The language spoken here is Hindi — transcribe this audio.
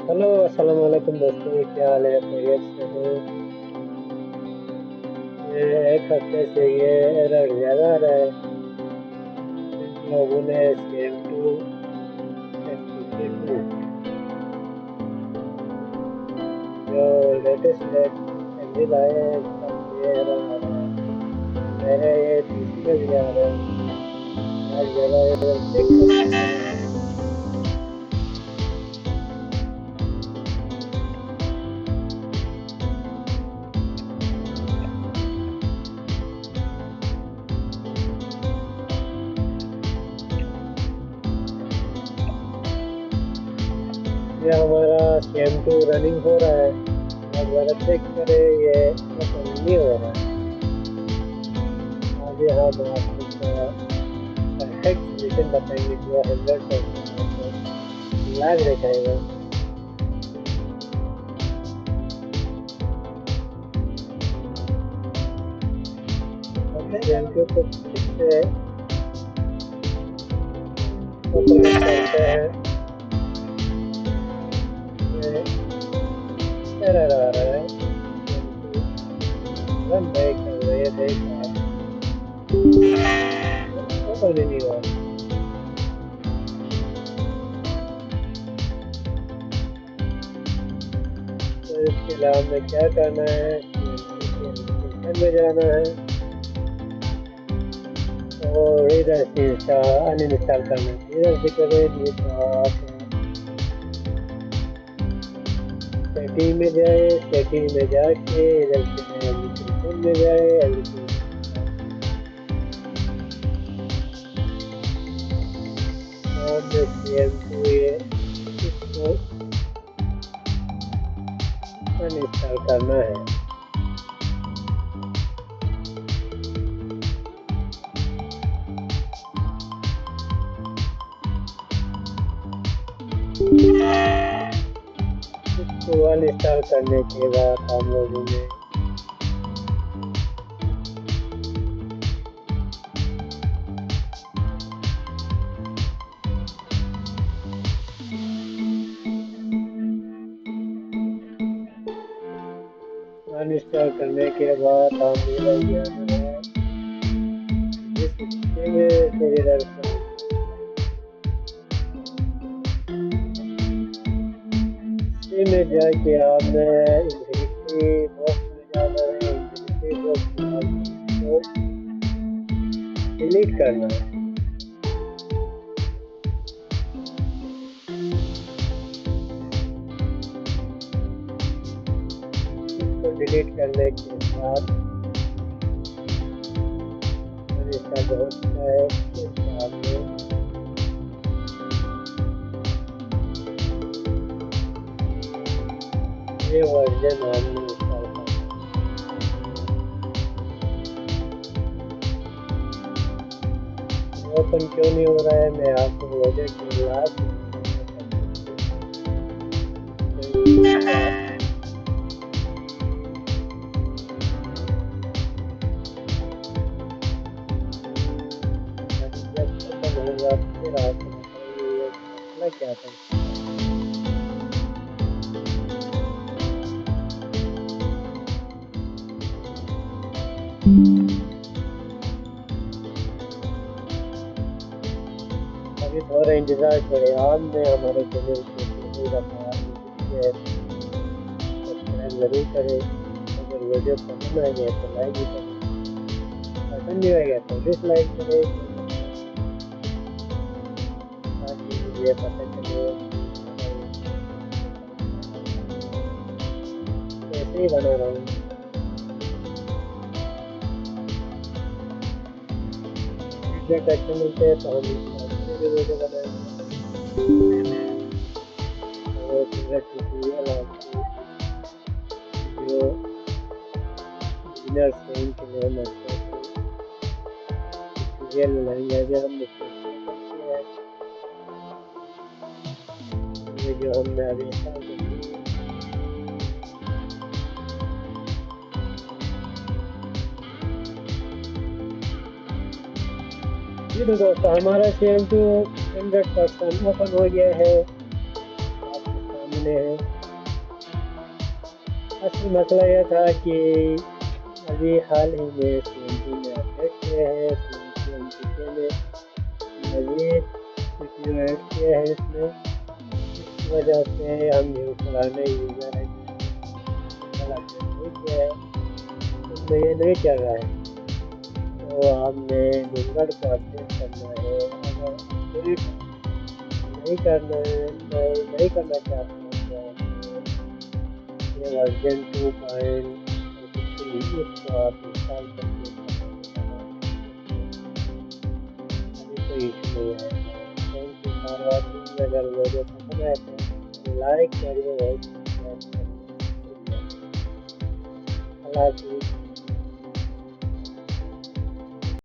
हेलो अस्सलाम वालेकुम दोस्तों, क्या हाल है? खैरियत से हो? ये एक हफ्ते से ये एरर ज़्यादा आ रहा है। जिन लोगों ने CM2 MCP2 जो लेटेस्ट एग्जिट आए हैं इसका ये एरर आ रहा है। मेरे ये PC में भी आ रहा है। आप ज़रा एरर चेक कर सकते हैं। ये हमारा CM2 रनिंग हो रहा है। आप ज़रा चेक करें, ये ओपन नहीं हो रहा है। आगे हम आपको परफेक्ट सोल्यूशन बताएंगे जो 100% आपको लाइव दिखाएगा। CM2 को फिर से ओपन करते हैं। ये एरर आ रहा है। CM2 रन नहीं कर रहे हैं, देख रहा है, ओपन ही नहीं हो रहा। तो इसके लिए हमें क्या करना है? CM2 के एप्लीकेशन में जाना है और इधर से इसका अनइंस्टॉल करना है। इधर से करें नहीं तो आप सेटिंग में जाए, सेटिंग में जाके इधर से एप्लीकेशन में जाए, एप्लीकेशन और CM2 ये इसको अनइंस्टॉल करना है। इसको अनइंस्टॉल करने के बाद हम लोगों ने अनइंस्टॉल करने के बाद हम इधर जाना है, जिस फिर इधर सी में जाके आपने इंफिनिटी बॉक्स में जाना है। इंफिनिटी बॉक्स में आपको इसको डिलीट करना है। इसको डिलीट करने के बाद इसका जो होता है इसको आपने ये वर्जन हमने इंस्टॉल करना है। ओपन क्यों नहीं हो रहा है? मैं आपको प्रोजेक्ट के लास्ट जब ओपन होगा फिर आपको बताएंगे ये मसला क्या था। अभी थोड़ा इंतजार करें। आपने हमारे चैनल को कोई दफा सब्सक्राइब जरूर करें। अगर वीडियो पसंद आएगा तो लाइक भी करें, पसंद नहीं आएगा तो डिसलाइक करें, ताकि मुझे पता चले कैसे ही बना रहा हूँ। फीडबैक अच्छा मिलता है तो हम अच्छे भी वीडियो बनाएंगे। और फेवरेट ट्यूटोरियल आपको जो बिगिनर्स हैं उनके लिए हम अच्छे ट्यूटोरियल बनाएंगे। अगर हमने शुरू किया है ये जो हमने अभी इंस्टॉल कर लिया है। जी तो दोस्तों, हमारा CM2 100% ओपन हो गया है। आपके चुने हैं। असल मसला यह था कि अभी हाल ही में CNC में अपडेट किए हैं। CNC में मज़ीद कुछ जो ऐड किए हैं इसमें, इसकी वजह से हम जो पुराने यूज़र हैं जिन्होंने अपडेट नहीं किया है उनमें ये नहीं चल रहा है। तो हमने विंगर को अपडेट करना है। अगर अपडेट नहीं करना है तो नहीं करना चाहते हैं तो ये वर्जन 2.3 इसको आप इंस्टॉल करके अभी कोई इशू नहीं आएगा। Thank you for watching. अगर वीडियो पसंद आए तो लाइक करिए, अल्लाह हाफिज़।